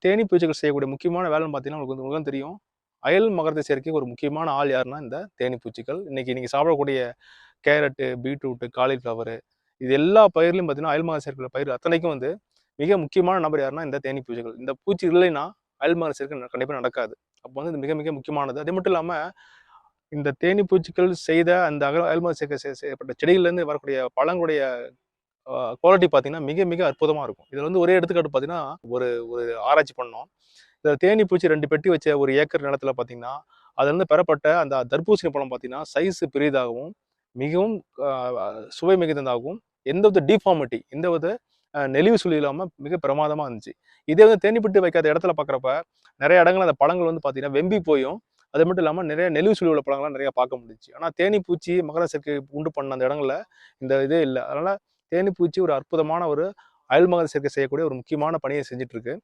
தேனீ பூச்சிகள் செய்யக்கூடிய முக்கியமான வேலைன்னு பார்த்தீங்கன்னா, உங்களுக்கு தெரியும். அயல் மகரந்த சேர்க்கைக்கு ஒரு முக்கியமான ஆள் யாருன்னா, இந்த தேனீ பூச்சிகள். இன்னைக்கு நீங்க சாப்பிடக்கூடிய கேரட்டு, பீட்ரூட்டு, காலிஃப்ளவரு இது எல்லா பயிர்லயும் பார்த்தீங்கன்னா, அயல் மகரந்த சேர்க்கையுள்ள பயிர் அத்தனைக்கும் வந்து மிக முக்கியமான நபர் யாருன்னா, இந்த தேனீ பூச்சிகள். இந்த பூச்சி இல்லைன்னா, அயல் மகரந்த சேர்க்கை கண்டிப்பா நடக்காது. அப்போ வந்து இது மிக மிக முக்கியமானது. அது மட்டும் இல்லாம, இந்த தேனீ பூச்சிகள் செய்த அந்த அயல் மகரந்த சேர்க்கை செய்யப்பட்ட செடிகள்லேருந்து வரக்கூடிய பழங்களுடைய குவாலிட்டி பார்த்தீங்கன்னா, மிக மிக அற்புதமா இருக்கும். இதுல வந்து ஒரே எடுத்துக்காட்டு பார்த்தீங்கன்னா, ஒரு ஒரு ஆராய்ச்சி பண்ணோம். இந்த தேனீ பூச்சி 2 பெட்டி வச்ச 1 ஏக்கர் நிலத்துல பார்த்தீங்கன்னா, அதுலருந்து பெறப்பட்ட அந்த தர்பூசணி பழம் பார்த்தீங்கன்னா, சைஸ் பெரியதாகவும், மிகவும் அ சுவை மிகுந்ததாகவும், எந்தவித டிஃபார்மிட்டி எந்தவித நெளிவு சுளிவு இல்லாம மிக பிரமாதமா இருந்துச்சு. இதே வந்து தேனீ பெட்டி வைக்காத இடத்துல பார்க்குறப்ப, நெறைய இடங்கள்ல அந்த பழங்கள் வந்து பார்த்தீங்கன்னா, வெம்பி போயும், அது மட்டும் இல்லாம நெறைய நெளிவு சுளிவு உள்ள பழங்கள்லாம் நெறைய பார்க்க முடிஞ்சுச்சு. ஆனா தேனீ பூச்சி மகர சேர்க்கை உண்டு பண்ண அந்த இடங்கள்ல இந்த இதே இல்ல. அதனால தேனீ பூச்சி ஒரு அற்புதமான ஒரு அயல் மகர சேர்க்கை செய்யக்கூடிய ஒரு முக்கியமான பணியை செஞ்சுட்டு இருக்கு.